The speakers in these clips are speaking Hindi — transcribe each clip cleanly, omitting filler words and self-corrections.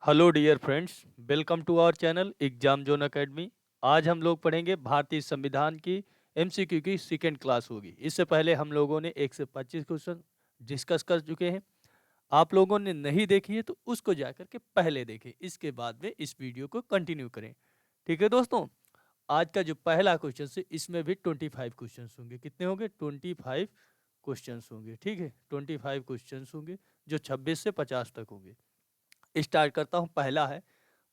Hello dear friends, welcome to our channel exam zone academy. आज हम लोग पढ़ेंगे भारतीय संविधान की एमसीक्यू की सेकेंड क्लास होगी। इससे पहले हम लोगों ने 1 से 25 क्वेश्चन डिस्कस कर चुके हैं। आप लोगों ने नहीं देखी है तो उसको जाकर के पहले देखें, इसके बाद में इस वीडियो को कंटिन्यू करें। ठीक है दोस्तों, आज का जो पहला क्वेश्चन है इसमें भी 25 क्वेश्चन होंगे। कितने होंगे? 25 क्वेश्चन होंगे। ठीक है, 25 क्वेश्चन होंगे जो 26 से 50 तक होंगे। स्टार्ट करता हूं। पहला है,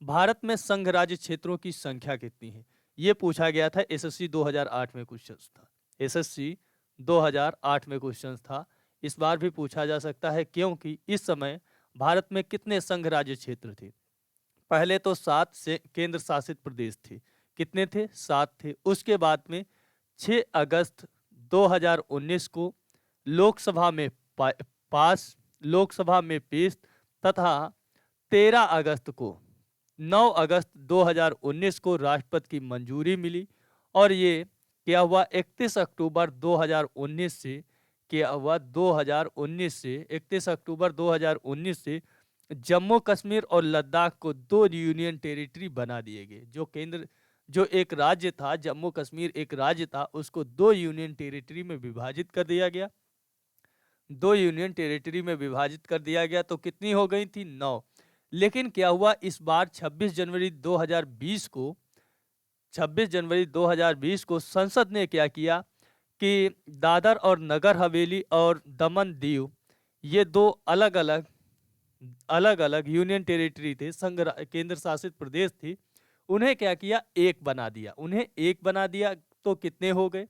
भारत में संघ राज्य क्षेत्रों की संख्या कितनी है? ये पूछा गया था एसएससी 2008 में क्वेश्चन था। एसएससी 2008 में क्वेश्चन था। इस बार भी पूछा जा सकता है क्योंकि इस समय भारत में कितने संघ राज्य क्षेत्र थे? पहले तो 7 से केंद्र शासित प्रदेश थे। कितने थे? 7 थे। उसके बाद में 6 अगस्त 2019 को लोकसभा में पास लोकसभा में पेश तथा 13 अगस्त को 9 अगस्त 2019 को राष्ट्रपति की मंजूरी मिली। और ये क्या हुआ? 31 अक्टूबर 2019 से क्या हुआ? 2019 से 31 अक्टूबर 2019 से जम्मू कश्मीर और लद्दाख को 2 यूनियन टेरिटरी बना दिए गए। जो एक राज्य था, जम्मू कश्मीर एक राज्य था, उसको 2 यूनियन टेरिटरी में विभाजित कर दिया गया। 2 यूनियन टेरिटरी में विभाजित कर दिया गया तो कितनी हो गई थी? 9। लेकिन क्या हुआ इस बार 26 जनवरी 2020 को संसद ने क्या किया कि दादर और नगर हवेली और दमन दीव, ये दो अलग अलग यूनियन टेरिटरी थे, संघ केंद्र शासित प्रदेश थी। उन्हें क्या किया? एक बना दिया। उन्हें एक बना दिया तो कितने हो गए?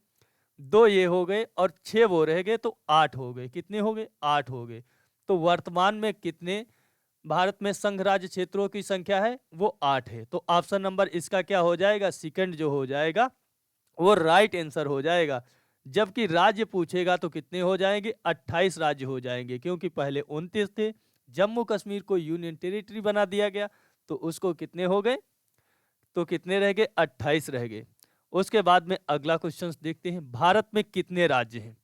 2 ये हो गए और 6 वो रह गए तो 8 हो गए। कितने हो गए? 8 हो गए। तो वर्तमान में कितने भारत में संघ राज्य क्षेत्रों की संख्या है? वो 8 है। तो ऑप्शन नंबर इसका क्या हो जाएगा? सेकंड जो हो जाएगा वो राइट आंसर हो जाएगा। जबकि राज्य पूछेगा तो कितने हो जाएंगे? 28 राज्य हो जाएंगे, क्योंकि पहले 29 थे। जम्मू कश्मीर को यूनियन टेरिटरी बना दिया गया तो उसको कितने हो गए? तो कितने रह गए? 28 रह गए। उसके बाद में अगला क्वेश्चन देखते हैं, भारत में कितने राज्य हैं?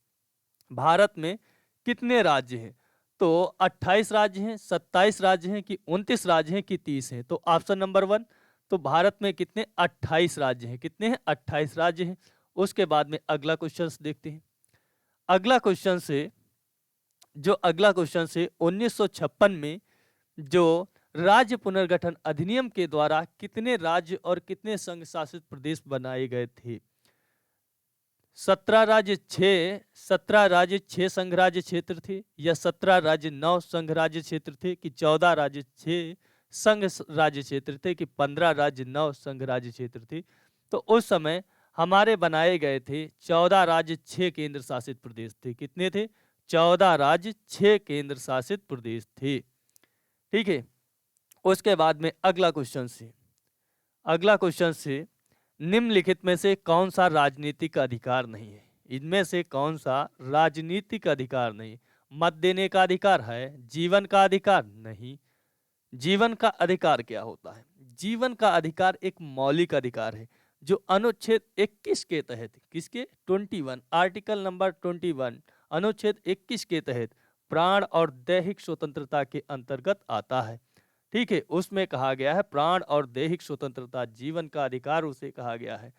भारत में कितने राज्य हैं? तो 28 राज्य हैं, 27 राज्य हैं, कि 29 राज्य हैं, कि 30 हैं? तो ऑप्शन नंबर 1। तो भारत में कितने? 28 राज्य हैं। कितने हैं? 28 राज्य हैं। उसके बाद में अगला क्वेश्चन देखते हैं। अगला क्वेश्चन से अगला क्वेश्चन से 1956 में जो राज्य पुनर्गठन अधिनियम के द्वारा कितने राज्य और कितने संघ शासित प्रदेश बनाए गए थे? 17 राज्य 6 संघ राज्य क्षेत्र थे, या 17 राज्य 9 संघ राज्य क्षेत्र थे, कि 14 राज्य 6 संघ राज्य क्षेत्र थे, कि 15 राज्य 9 संघ राज्य क्षेत्र थे? तो उस समय हमारे बनाए गए थे 14 राज्य 6 केंद्र शासित प्रदेश थे। कितने थे? 14 राज्य 6 केंद्र शासित प्रदेश थे। ठीक है। उसके बाद में अगला क्वेश्चन से निम्नलिखित में से कौन सा राजनीतिक अधिकार नहीं है? इनमें से कौन सा राजनीतिक अधिकार नहीं? मत देने का अधिकार है? जीवन का अधिकार नहीं। जीवन का अधिकार क्या होता है? जीवन का अधिकार एक मौलिक अधिकार है जो अनुच्छेद 21 के तहत, किसके? 21, आर्टिकल नंबर 21, अनुच्छेद 21 के तहत प्राण और दैहिक स्वतंत्रता के अंतर्गत आता है। ठीक है, उसमें कहा गया है प्राण और दैहिक स्वतंत्रता, जीवन का अधिकार उसे कहा गया है।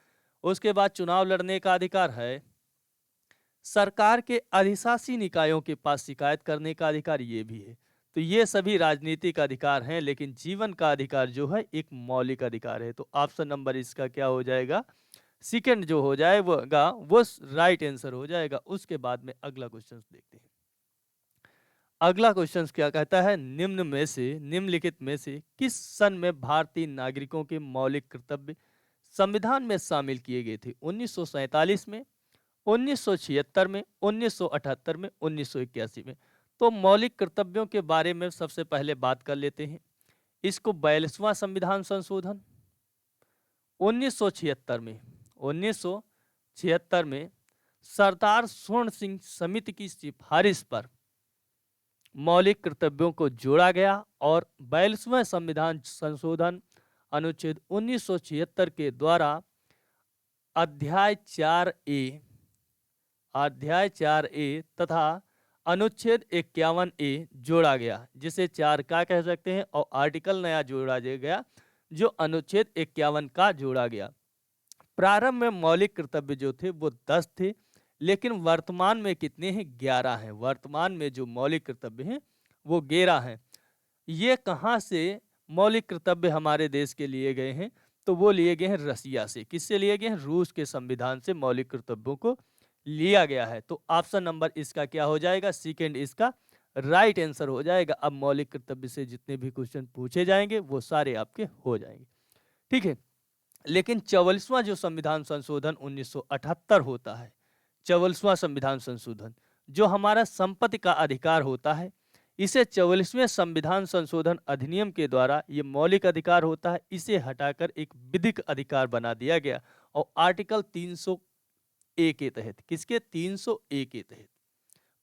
उसके बाद चुनाव लड़ने का अधिकार है। सरकार के अधिशासी निकायों के पास शिकायत करने का अधिकार ये भी है। तो ये सभी राजनीतिक अधिकार हैं, लेकिन जीवन का अधिकार जो है एक मौलिक अधिकार है। तो ऑप्शन नंबर इसका क्या हो जाएगा? सेकंड जो हो जाएगा वो राइट आंसर हो जाएगा। उसके बाद में अगला क्वेश्चन देखते हैं। अगला क्वेश्चन क्या कहता है? निम्नलिखित में से किस सन में भारतीय नागरिकों के मौलिक कर्तव्य संविधान में शामिल किए गए थे? 1947 में, 1976 में, 1978 में, 1981 में? तो मौलिक कर्तव्यों के बारे में सबसे पहले बात कर लेते हैं। इसको 42वां संविधान संशोधन 1976 में सरदार स्वर्ण सिंह समिति की सिफारिश पर मौलिक कर्तव्यों को जोड़ा गया और 42वां संविधान संशोधन अनुच्छेद 1976 के द्वारा अध्याय 4 ए तथा अनुच्छेद 51A जोड़ा गया, जिसे 4 का कह सकते हैं, और आर्टिकल नया जोड़ा गया जो अनुच्छेद 51 का जोड़ा गया। प्रारंभ में मौलिक कर्तव्य जो थे वो 10 थे, लेकिन वर्तमान में कितने हैं? 11 हैं। वर्तमान में जो मौलिक कर्तव्य हैं वो 11 हैं। ये कहाँ से मौलिक कर्तव्य हमारे देश के लिए गए हैं? तो वो लिए गए हैं रसिया से। किससे लिए गए हैं? रूस के संविधान से मौलिक कर्तव्यों को लिया गया है। तो ऑप्शन नंबर इसका क्या हो जाएगा? सेकंड इसका राइट आंसर हो जाएगा। अब मौलिक कर्तव्य से जितने भी क्वेश्चन पूछे जाएंगे वो सारे आपके हो जाएंगे। ठीक है, लेकिन 44वां जो संविधान संशोधन 1978 होता है, 44वां संविधान संशोधन जो हमारा संपत्ति का अधिकार होता है, इसे 44वें संविधान संशोधन अधिनियम के द्वारा ये मौलिक अधिकार होता है, इसे हटाकर एक विधिक अधिकार बना दिया गया। और आर्टिकल 300A के तहत, किसके? 300A के तहत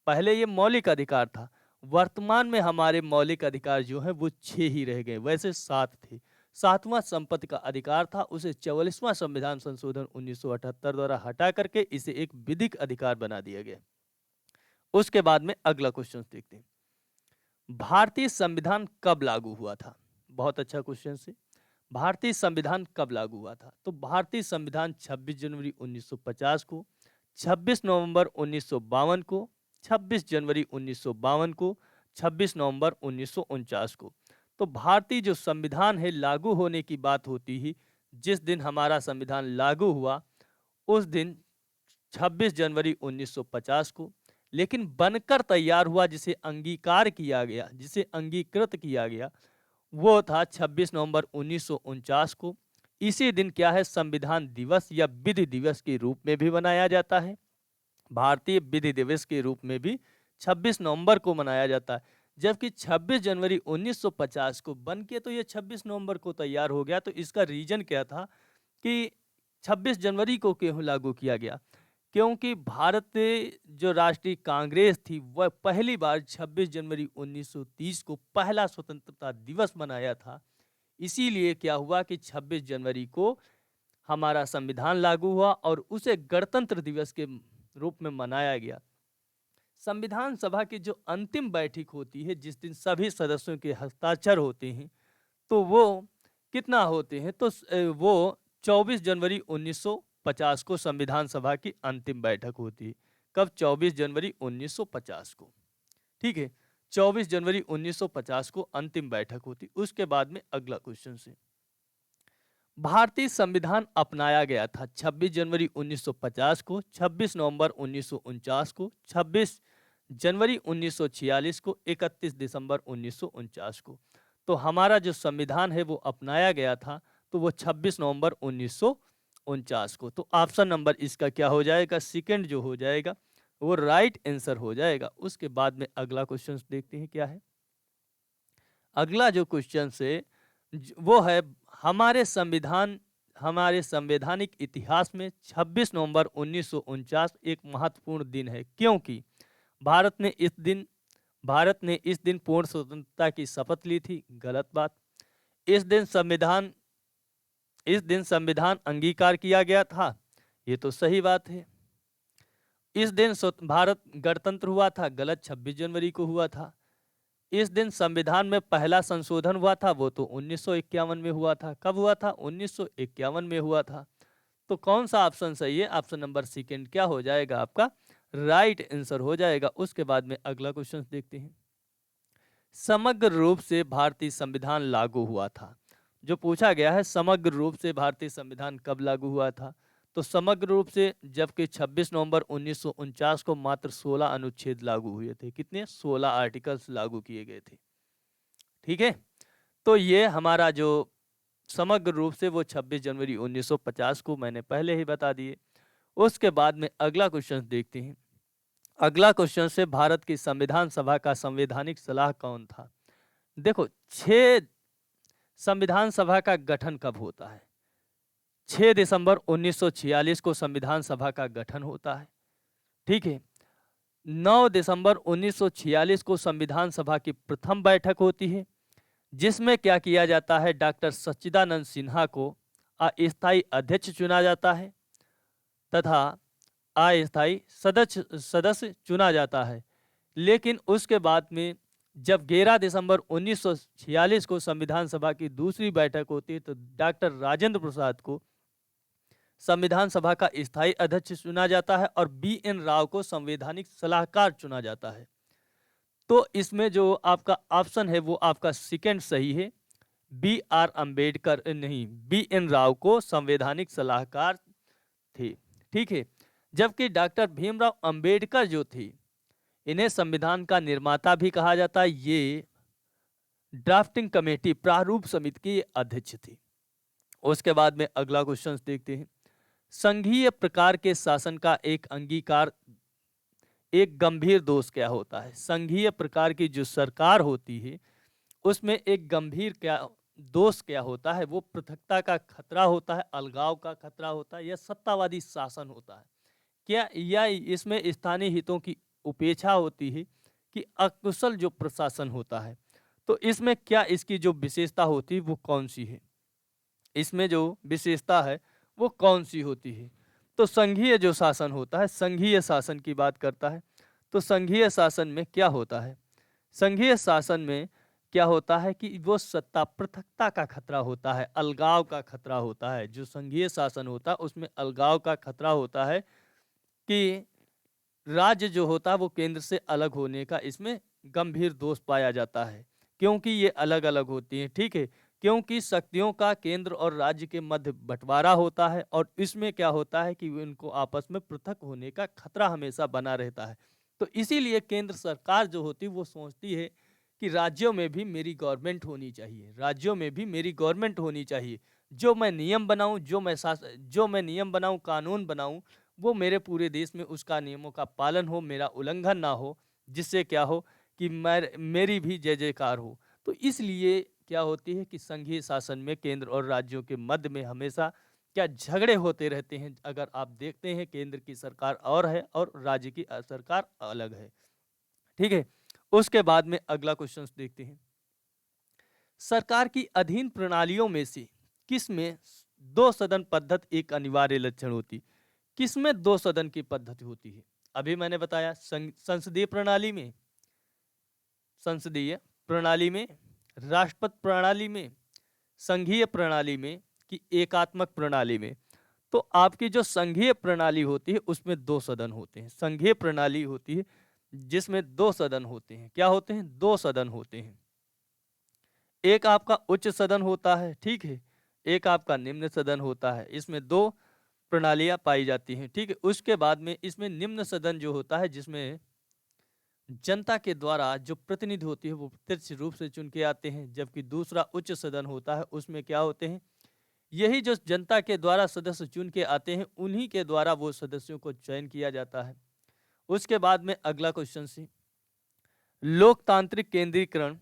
पहले ये मौलिक अधिकार था। वर्तमान में हमारे मौलिक अधिकार जो है वो 6 ही रह गए, वैसे 7 थे। 7वां संपत्ति का अधिकार था, उसे 44वां संविधान संशोधन 1978 द्वारा हटा करके इसे एक विधिक अधिकार बना दिया गया। उसके बाद में अगला क्वेश्चन देखते हैं, भारतीय संविधान कब लागू हुआ था? बहुत अच्छा क्वेश्चन से। भारतीय संविधान कब लागू हुआ था? तो भारतीय संविधान 26 जनवरी 1950 को, 26 नवंबर 1952 को, 26 जनवरी 1952 को, 26 नवंबर 1949 को। तो भारतीय जो संविधान है लागू होने की बात होती ही, जिस दिन हमारा संविधान लागू हुआ उस दिन 26 जनवरी 1950 को, लेकिन बनकर तैयार हुआ, जिसे अंगीकार किया गया, जिसे अंगीकृत किया गया, वो था 26 नवंबर 1949 को। इसी दिन क्या है? संविधान दिवस या विधि दिवस के रूप में भी मनाया जाता है। भारतीय विधि दिवस के रूप में भी 26 नवंबर को मनाया जाता है। जबकि 26 जनवरी 1950 को बन के तो ये 26 नवंबर को तैयार हो गया। तो इसका रीजन क्या था कि 26 जनवरी को क्यों लागू किया गया? क्योंकि भारत जो राष्ट्रीय कांग्रेस थी वह पहली बार 26 जनवरी 1930 को पहला स्वतंत्रता दिवस मनाया था। इसीलिए क्या हुआ कि 26 जनवरी को हमारा संविधान लागू हुआ और उसे गणतंत्र दिवस के रूप में मनाया गया। संविधान सभा की जो अंतिम बैठक होती है, जिस दिन सभी सदस्यों के हस्ताक्षर होते हैं, तो वो कितना होते हैं? तो वो 24 जनवरी 1950 को संविधान सभा की अंतिम बैठक होती है। कब? 24 जनवरी 1950 को। ठीक है, 24 जनवरी 1950 को अंतिम बैठक होती। उसके बाद में अगला क्वेश्चन से, भारतीय संविधान अपनाया गया था 26 जनवरी 1950 को, 26 नवंबर 1949 को, 26 जनवरी 1946 को, 31 दिसंबर 1949 को। तो हमारा जो संविधान है वो अपनाया गया था, तो वो 26 नवंबर 1949 को। तो ऑप्शन नंबर इसका क्या हो जाएगा? सेकंड जो हो जाएगा वो राइट आंसर हो जाएगा। उसके बाद में अगला क्वेश्चन देखते हैं क्या है। अगला जो क्वेश्चन है वो है, हमारे संवैधानिक इतिहास में 26 नवंबर 1949 एक महत्वपूर्ण दिन है, क्योंकि भारत ने इस दिन पूर्ण स्वतंत्रता की शपथ ली थी। गलत बात। इस दिन संविधान अंगीकार किया गया था, ये तो सही बात है। इस दिन भारत गणतंत्र हुआ था। गलत। 26 जनवरी को हुआ था। इस दिन संविधान में पहला संशोधन हुआ था, वो तो 1951 में हुआ था। कब हुआ था? 1951 में हुआ था। तो कौन सा ऑप्शन सही है? ऑप्शन नंबर सेकंड क्या हो जाएगा? आपका राइट आंसर हो जाएगा। उसके बाद में अगला क्वेश्चन देखते हैं, समग्र रूप से भारतीय संविधान लागू हुआ था। जो पूछा गया है समग्र रूप से भारतीय संविधान कब लागू हुआ था, तो समग्र रूप से जबकि 26 नवंबर 1949 को मात्र 16 अनुच्छेद लागू हुए थे। कितने? 16 आर्टिकल्स लागू किए गए थे। ठीक है, तो ये हमारा जो समग्र रूप से वो 26 जनवरी 1950 को मैंने पहले ही बता दिए। उसके बाद में अगला क्वेश्चन देखते हैं। अगला क्वेश्चन से, भारत की संविधान सभा का संवैधानिक सलाह कौन था? देखो, 6 संविधान सभा का गठन कब होता है? 6 दिसंबर 1946 को संविधान सभा का गठन होता है। ठीक है, 9 दिसंबर 1946 को संविधान सभा की प्रथम बैठक होती है, जिसमें क्या किया जाता है? डॉक्टर सच्चिदानंद सिन्हा को अस्थायी अध्यक्ष चुना जाता है तथा अस्थायी सदस्य चुना जाता है। लेकिन उसके बाद में जब 11 दिसंबर 1946 को संविधान सभा की दूसरी बैठक होती है तो डॉक्टर राजेंद्र प्रसाद को संविधान सभा का स्थायी अध्यक्ष चुना जाता है और बी.एन. राव को संवैधानिक सलाहकार चुना जाता है। तो इसमें जो आपका ऑप्शन है वो आपका सेकंड सही है। बी.आर. अम्बेडकर नहीं, बी.एन. राव को संवैधानिक सलाहकार थे। ठीक है। जबकि डॉक्टर भीमराव अंबेडकर जो थे, इन्हें संविधान का निर्माता भी कहा जाता है। ये ड्राफ्टिंग कमेटी प्रारूप समिति के अध्यक्ष थे। उसके बाद में अगला क्वेश्चन देखते हैं। संघीय प्रकार के शासन का एक अंगीकार, एक गंभीर दोष क्या होता है? संघीय प्रकार की जो सरकार होती है उसमें एक गंभीर दोष क्या होता है? वो पृथकता का खतरा होता है, अलगाव का खतरा होता है, या सत्तावादी शासन होता है क्या, या इसमें स्थानीय हितों की उपेक्षा होती है कि अकुशल जो प्रशासन होता है? तो इसमें क्या इसकी जो विशेषता होती है वो कौन सी है? इसमें जो विशेषता है वो कौन सी होती है? तो संघीय जो शासन होता है, संघीय शासन की बात करता है, तो संघीय शासन में क्या होता है? संघीय शासन में क्या होता है कि वो सत्ता पृथकता का खतरा होता है, अलगाव का खतरा होता है। जो संघीय शासन होता है उसमें अलगाव का खतरा होता है कि राज्य जो होता है वो केंद्र से अलग होने का इसमें गंभीर दोष पाया जाता है, क्योंकि ये अलग अलग होती हैं। ठीक है, क्योंकि शक्तियों का केंद्र और राज्य के मध्य बंटवारा होता है और इसमें क्या होता है कि इनको आपस में पृथक होने का खतरा हमेशा बना रहता है। तो इसीलिए केंद्र सरकार जो होती है वो सोचती है कि राज्यों में भी मेरी गवर्नमेंट होनी चाहिए, राज्यों में भी मेरी गवर्नमेंट होनी चाहिए। जो मैं नियम बनाऊं, जो मैं नियम बनाऊं, कानून बनाऊं, वो मेरे पूरे देश में उसका नियमों का पालन हो, मेरा उल्लंघन ना हो, जिससे क्या हो कि मेरी भी जय जयकार हो। तो इसलिए क्या होती है कि संघीय शासन में केंद्र और राज्यों के मध्य में हमेशा क्या झगड़े होते रहते हैं। अगर आप देखते हैं केंद्र की सरकार और है और राज्य की सरकार अलग है। ठीक है। उसके बाद में अगला क्वेश्चन देखते हैं। सरकार की अधीन प्रणालियों में से किसमें दो सदन पद्धति एक अनिवार्य लक्षण होती? किसमें दो सदन की पद्धति होती है? अभी मैंने बताया संसदीय प्रणाली में, संसदीय प्रणाली में, राष्ट्रपति प्रणाली में, संघीय प्रणाली में, कि एकात्मक प्रणाली में। तो आपकी जो संघीय प्रणाली होती है उसमें दो सदन होते हैं। संघीय प्रणाली होती है जिसमें दो सदन होते हैं। क्या होते हैं? दो सदन होते हैं। एक आपका उच्च सदन होता है, ठीक है, एक आपका निम्न सदन होता है। इसमें दो प्रणालियां पाई जाती हैं। ठीक है। उसके बाद में इसमें निम्न सदन जो होता है जिसमें जनता के द्वारा जो प्रतिनिधि होती है वो प्रत्यक्ष रूप से चुन के आते हैं, जबकि दूसरा उच्च सदन होता है उसमें क्या होते हैं, यही जो जनता के द्वारा सदस्य चुन के आते हैं उन्हीं के द्वारा वो सदस्यों को चयन किया जाता है। उसके बाद में अगला क्वेश्चन सी, लोकतांत्रिक केंद्रीकरण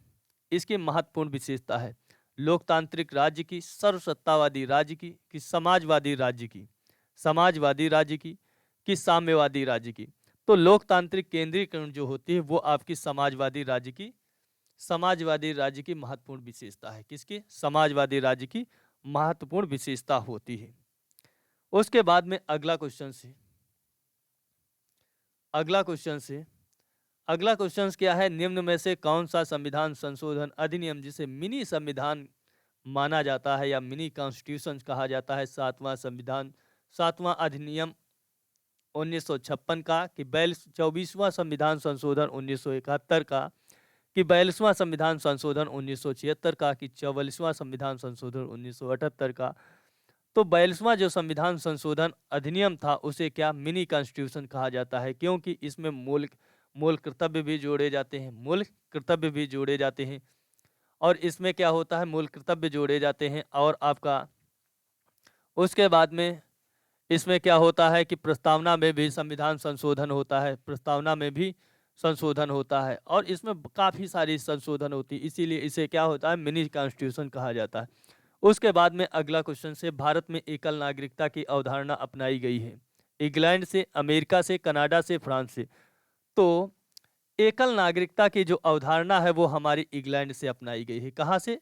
इसकी महत्वपूर्ण विशेषता है। लोकतांत्रिक राज्य की, सर्वसत्तावादी राज्य की, कि समाजवादी राज्य की, समाजवादी राज्य की, कि साम्यवादी राज्य की? तो लोकतांत्रिक केंद्रीकरण जो होती है वो आपकी समाजवादी राज्य की, समाजवादी राज्य की महत्वपूर्ण विशेषता है। किसकी? समाजवादी राज्य की महत्वपूर्ण विशेषता होती है। उसके बाद में अगला क्वेश्चन से, अगला क्वेश्चन क्या है, निम्न में से कौन सा संविधान संशोधन अधिनियम जिसे मिनी संविधान माना जाता है या मिनी कॉन्स्टिट्यूशन कहा जाता है, सातवां अधिनियम 1956 का, कि 24वां संविधान संशोधन 1971 का, कि 42वां संविधान संशोधन 1976 का, कि 44वां संविधान संशोधन 1978 का? तो 42वां जो संविधान संशोधन अधिनियम था उसे क्या मिनी कॉन्स्टिट्यूशन कहा जाता है, क्योंकि इसमें मूल कर्तव्य भी जोड़े जाते हैं, मूल कर्तव्य भी जोड़े जाते हैं। और इसमें क्या होता है, मूल कर्तव्य जोड़े जाते हैं और आपका उसके बाद में इसमें क्या होता है कि प्रस्तावना में भी संविधान संशोधन होता है, प्रस्तावना में भी संशोधन होता है और इसमें काफ़ी सारी संशोधन होती है, इसीलिए इसे क्या होता है, मिनी कॉन्स्टिट्यूशन कहा जाता है। उसके बाद में अगला क्वेश्चन से, भारत में एकल नागरिकता की अवधारणा अपनाई गई है इंग्लैंड से, अमेरिका से, कनाडा से, फ्रांस से? तो एकल नागरिकता की जो अवधारणा है वो हमारी इंग्लैंड से अपनाई गई है। कहाँ से?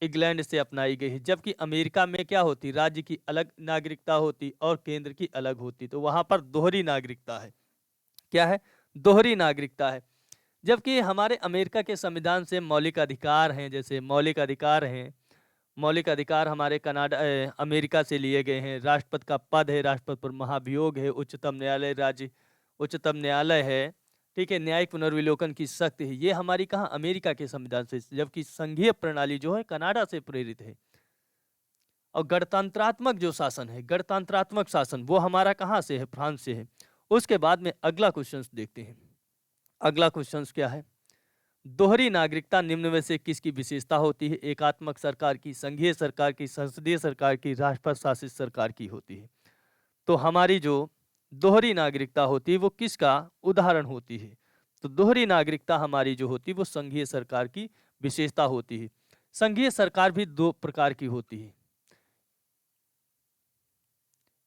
इंग्लैंड से अपनाई गई है। जबकि अमेरिका में क्या होती, राज्य की अलग नागरिकता होती और केंद्र की अलग होती, तो वहां पर दोहरी नागरिकता है। क्या है? दोहरी नागरिकता है। जबकि हमारे अमेरिका के संविधान से मौलिक अधिकार हैं, जैसे मौलिक अधिकार हैं, मौलिक अधिकार हमारे अमेरिका से लिए गए हैं। राष्ट्रपति का पद है, राष्ट्रपति पर महाभियोग है, उच्चतम न्यायालय है, ठीक है, न्यायिक पुनर्विलोकन की शक्ति है, ये हमारी कहाँ अमेरिका के संविधान से। जबकि संघीय प्रणाली जो है कनाडा से प्रेरित है। और गणतंत्रात्मक जो शासन है, गणतंत्रात्मक शासन, वो हमारा कहाँ से है, फ्रांस से है। उसके बाद में अगला क्वेश्चन देखते हैं। अगला क्वेश्चन क्या है, दोहरी नागरिकता निम्न में से किसकी विशेषता होती है? एकात्मक सरकार की, संघीय सरकार की, संसदीय सरकार की, राष्ट्रपति शासित सरकार की होती है। तो हमारी जो दोहरी नागरिकता होती है वो किसका उदाहरण होती है? तो दोहरी नागरिकता हमारी जो होती है वो संघीय सरकार की विशेषता होती है। संघीय सरकार भी दो प्रकार की होती है,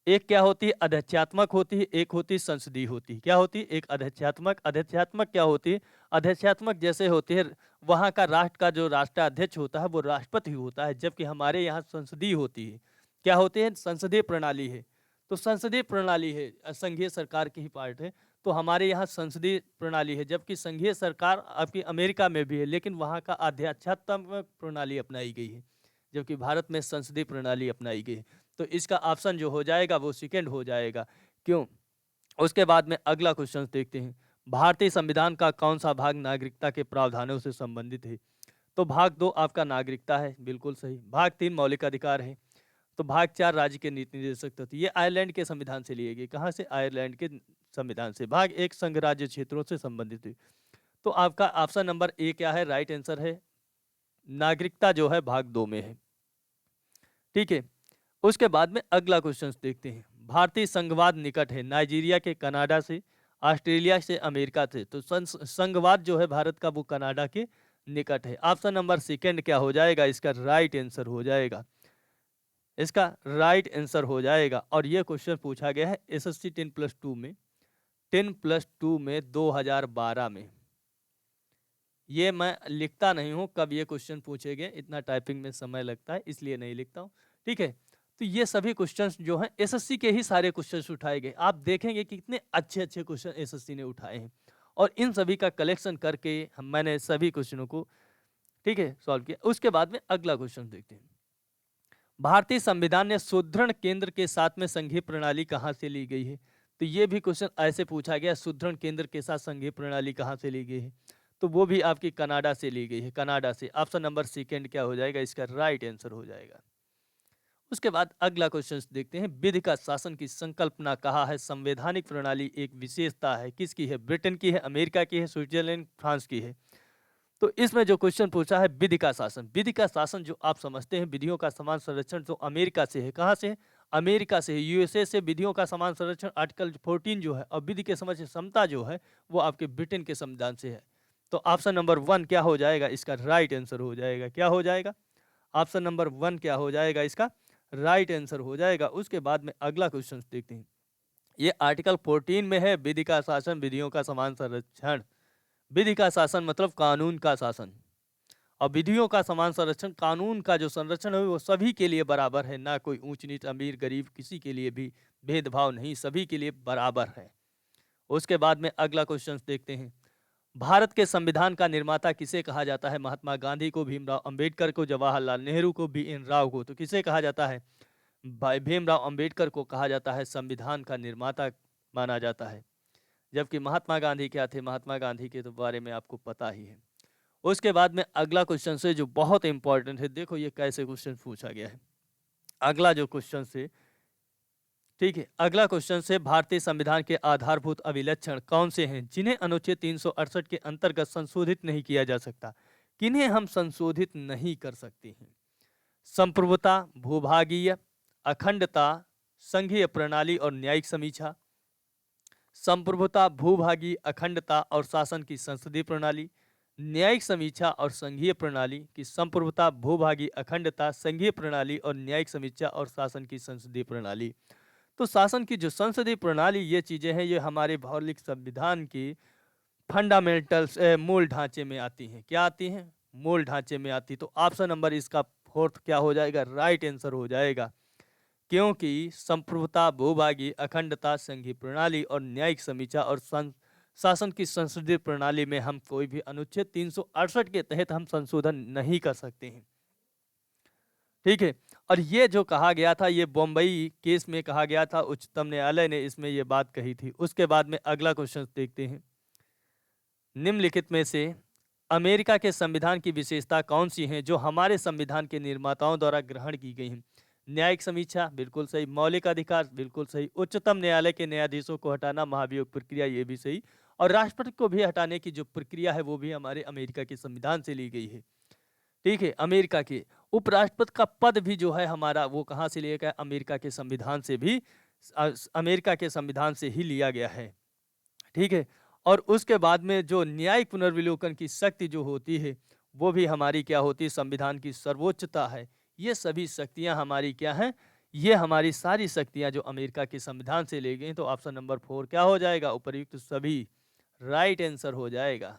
एक क्या होती है, अध्यक्षात्मक होती है, एक होती है संसदीय होती है। क्या होती है? एक अध्यक्षात्मक। अध्यक्षात्मक क्या होती है? अध्यक्षात्मक जैसे होती है, वहाँ का राष्ट्र का जो राष्ट्राध्यक्ष होता है वो राष्ट्रपति होता है, जबकि हमारे यहाँ संसदीय होती है। क्या होती है? संसदीय प्रणाली है। तो संसदीय प्रणाली है, संघीय सरकार की ही पार्ट है। तो हमारे यहाँ संसदीय प्रणाली है, जबकि संघीय सरकार आपकी अमेरिका में भी है, लेकिन वहाँ का अध्यक्षात्मक प्रणाली अपनाई गई है, जबकि भारत में संसदीय प्रणाली अपनाई गई है। तो इसका ऑप्शन जो हो जाएगा वो सेकंड हो जाएगा। क्यों? उसके बाद में अगला क्वेश्चन देखते हैं, भारतीय संविधान का कौन सा भाग नागरिकता के प्रावधानों से संबंधित है? तो भाग 2 आपका नागरिकता है, बिल्कुल सही। भाग 3 मौलिक अधिकार है। तो भाग 4 राज्य के नीति निर्देशक तत्व, ये आयरलैंड के संविधान से लिए गए। कहाँ से? आयरलैंड के संविधान से। भाग 1 संघ राज्य क्षेत्रों से संबंधित है। तो आपका ऑप्शन नंबर ए क्या है? राइट आंसर है, नागरिकता जो है भाग 2 में है। ठीक है, उसके बाद में अगला क्वेश्चन देखते हैं, भारतीय संघवाद निकट है नाइजीरिया के, कनाडा से, ऑस्ट्रेलिया से, अमेरिका से। तो संघवाद जो है भारत का वो कनाडा के निकट है। ऑप्शन नंबर सेकंड क्या हो जाएगा? इसका राइट आंसर हो जाएगा, इसका राइट आंसर हो जाएगा। और ये क्वेश्चन पूछा गया है एसएससी 10+2 में, 10+2 में 2012 में। ये मैं लिखता नहीं हूँ कब ये क्वेश्चन पूछे गए, इतना टाइपिंग में समय लगता है इसलिए नहीं लिखता हूँ। ठीक है, तो ये सभी क्वेश्चंस जो हैं एसएससी के ही सारे क्वेश्चंस उठाए गए। आप देखेंगे कि कितने अच्छे अच्छे क्वेश्चन एसएससी ने उठाए हैं, और इन सभी का कलेक्शन करके मैंने सभी क्वेश्चनों को, ठीक है, सॉल्व किया। उसके बाद में अगला क्वेश्चन देखते हैं, भारतीय संविधान ने सुदृढ़ केंद्र के साथ में संघीय प्रणाली कहाँ से ली गई है? तो ये भी क्वेश्चन ऐसे पूछा गया, सुदृढ़ केंद्र के साथ संघीय प्रणाली कहाँ से ली गई है? तो वो भी आपकी कनाडा से ली गई है, कनाडा से। ऑप्शन नंबर सेकंड क्या हो जाएगा? इसका राइट आंसर हो जाएगा। उसके बाद अगला क्वेश्चन देखते हैं, विधि का शासन की संकल्पना कहा है संवैधानिक प्रणाली एक विशेषता है, किसकी है? ब्रिटेन की है, अमेरिका की है, स्विट्जरलैंड, फ्रांस की है। तो इसमें जो क्वेश्चन पूछा है विधि का शासन, विधि का शासन जो आप समझते हैं विधियों का समान संरक्षण, जो अमेरिका से है। कहाँ से? अमेरिका से है, यूएसए से। विधियों का समान संरक्षण आर्टिकल 14 जो है, और विधि के समझ क्षमता जो है वो आपके ब्रिटेन के संविधान से है। तो ऑप्शन नंबर 1 क्या हो जाएगा? इसका राइट आंसर हो जाएगा। क्या हो जाएगा? ऑप्शन नंबर 1 क्या हो जाएगा? इसका राइट आंसर हो जाएगा। उसके बाद में अगला क्वेश्चन देखते हैं, ये आर्टिकल 14 में है, विधि का शासन, विधियों का समान संरक्षण। विधि का शासन मतलब कानून का शासन, और विधियों का समान संरक्षण, कानून का जो संरक्षण है वो सभी के लिए बराबर है, ना कोई ऊंच नीच, अमीर गरीब, किसी के लिए भी भेदभाव नहीं, सभी के लिए बराबर है। उसके बाद में अगला क्वेश्चन देखते हैं, भारत के संविधान का निर्माता किसे कहा जाता है? महात्मा गांधी को, भीमराव अंबेडकर को, जवाहरलाल नेहरू को, बी.एन. राव को। तो किसे कहा जाता है? भाई भीमराव अंबेडकर को कहा जाता है संविधान का निर्माता माना जाता है। जबकि महात्मा गांधी क्या थे? महात्मा गांधी के तो बारे में आपको पता ही है। उसके बाद में अगला क्वेश्चन से जो बहुत इंपॉर्टेंट है, देखो ये कैसे क्वेश्चन पूछा गया है। अगला जो क्वेश्चन से, ठीक है, अगला क्वेश्चन से, भारतीय संविधान के आधारभूत अभिलक्षण कौन से हैं जिन्हें अनुच्छेद 368 के अंतर्गत संशोधित नहीं किया जा सकता? किन्हें हम संशोधित नहीं कर सकते हैं? संप्रभुता, भूभागीय, अखंडता, संघीय प्रणाली और न्यायिक समीक्षा। संप्रभुता, भूभागी, अखंडता और शासन की संसदीय प्रणाली, न्यायिक समीक्षा और संघीय प्रणाली की संप्रभुता, भूभागी, अखंडता, संघीय प्रणाली और न्यायिक समीक्षा और शासन की संसदीय प्रणाली। तो शासन की जो संसदीय प्रणाली, ये चीजें हैं, ये हमारे मौलिक संविधान की फंडामेंटल्स, मूल ढांचे में आती हैं। क्या आती हैं? मूल ढांचे में आती। तो ऑप्शन नंबर इसका 4th क्या हो जाएगा? राइट आंसर हो जाएगा, क्योंकि संप्रभुता, भूभागी, अखंडता, संघीय प्रणाली और न्यायिक समीक्षा और शासन की संसदीय प्रणाली में हम कोई भी अनुच्छेद 368 के तहत हम संशोधन नहीं कर सकते हैं। ठीक है, और ये जो कहा गया था, ये बम्बई केस में कहा गया था, उच्चतम न्यायालय ने इसमें ये बात कही थी। उसके बाद में अगला क्वेश्चन देखते हैं, निम्नलिखित में से अमेरिका के संविधान की विशेषता कौन सी हैं जो हमारे संविधान के निर्माताओं द्वारा ग्रहण की गई हैं? न्यायिक समीक्षा, बिल्कुल सही। मौलिक अधिकार, बिल्कुल सही। उच्चतम न्यायालय के न्यायाधीशों को हटाना, महाभियोग प्रक्रिया, ये भी सही। और राष्ट्रपति को भी हटाने की जो प्रक्रिया है वो भी हमारे अमेरिका के संविधान से ली गई है। ठीक है, अमेरिका के उपराष्ट्रपति का पद भी जो है हमारा, वो कहाँ से लिया गया? अमेरिका के संविधान से भी, अमेरिका के संविधान से ही लिया गया है। ठीक है, और उसके बाद में जो न्यायिक पुनर्विलोकन की शक्ति जो होती है वो भी हमारी क्या होती है? संविधान की सर्वोच्चता है। ये सभी शक्तियां हमारी क्या हैं? ये हमारी सारी शक्तियां जो अमेरिका के संविधान से ले गई। तो ऑप्शन नंबर 4 क्या हो जाएगा? उपर्युक्त सभी राइट आंसर हो जाएगा।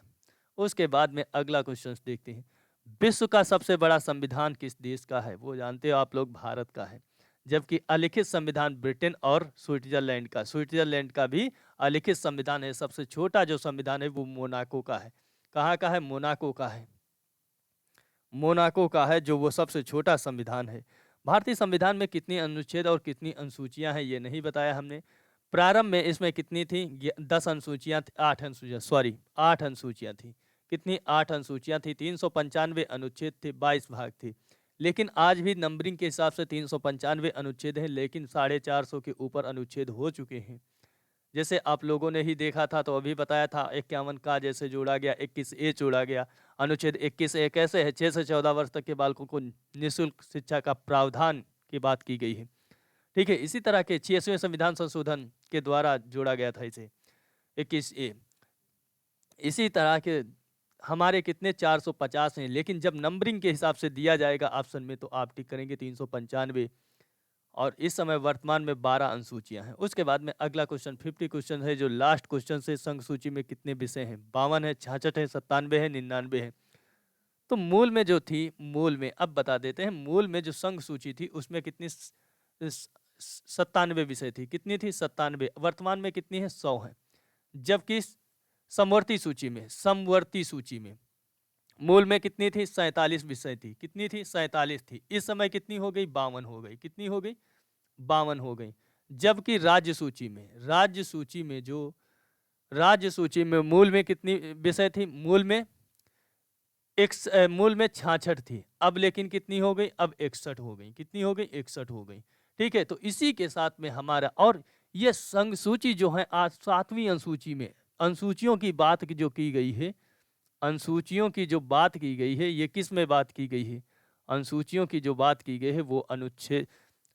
उसके बाद में अगला क्वेश्चन देखते हैं, विश्व का सबसे बड़ा संविधान किस देश का है? वो जानते हो आप लोग, भारत का है। जबकि अलिखित संविधान ब्रिटेन और स्विट्जरलैंड का, स्विट्जरलैंड का भी अलिखित संविधान है। सबसे छोटा जो संविधान है वो मोनाको का है। कहाँ का है? मोनाको का है। मोनाको का है जो वो सबसे छोटा संविधान है। भारतीय संविधान में कितनी अनुच्छेद और कितनी अनुसूचियां हैं ये नहीं बताया हमने। प्रारंभ में इसमें कितनी थी? 10 अनुसूचियां, 8 अनुसूचियां, सॉरी 8 अनुसूचियां थी। कितनी? 8 अनुसूचियां थी। 395 अनुच्छेद थे, 22 भाग थे। लेकिन आज भी नंबरिंग के हिसाब से 395 अनुच्छेद हैं, लेकिन 450 के ऊपर अनुच्छेद हो चुके हैं। जैसे आप लोगों ने ही देखा था, तो अभी बताया था 51 का जैसे जोड़ा गया, 21A जोड़ा गया। अनुच्छेद 21A कैसे है? 6 से 14 वर्ष तक के बालकों को निःशुल्क शिक्षा का प्रावधान की बात की गई है। ठीक है, इसी तरह के 86वें संविधान संशोधन के द्वारा जोड़ा गया था इसे, 21A। इसी तरह के हमारे कितने? 450 हैं, लेकिन जब नंबरिंग के हिसाब से दिया जाएगा ऑप्शन में तो आप टिक करेंगे 395, और इस समय वर्तमान में 12 अनुसूचियां हैं। उसके बाद में अगला क्वेश्चन 50 क्वेश्चन है, जो लास्ट क्वेश्चन से संघ सूची में कितने विषय हैं? 52 है, 66 है, 97 है, 99 है। तो मूल में जो थी, मूल में अब बता देते हैं, मूल में जो संघ सूची थी उसमें कितनी? 97 विषय थी। कितनी थी? 97। वर्तमान में कितनी है? 100 है। जबकि समवर्ती सूची में, समवर्ती सूची में मूल में कितनी थी? 47 विषय थी। कितनी थी? 47 थी। इस समय कितनी हो गई? 52 हो गई। कितनी हो गई? 52 हो गई। जबकि राज्य सूची में, राज्य सूची में जो, राज्य सूची में मूल में कितनी विषय थी? मूल में मूल में 66 थी। अब लेकिन कितनी हो गई? अब 61 हो गई। कितनी हो गई? 61 हो गई। ठीक है, तो इसी के साथ में हमारा, और ये संघ सूची जो है आज 7वीं अनुसूची में, अनुसूचियों की बात जो की गई है, अनुसूचियों की जो बात की गई है, ये किस में बात की गई है? अनुसूचियों की जो बात की गई है वो अनुच्छेद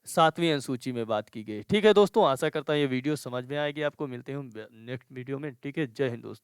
7वीं अनुसूची में बात की गई है। ठीक है दोस्तों, आशा करता हूँ ये वीडियो समझ में आएगी आपको। मिलते हैं नेक्स्ट वीडियो में। ठीक है, जय हिंद दोस्तों।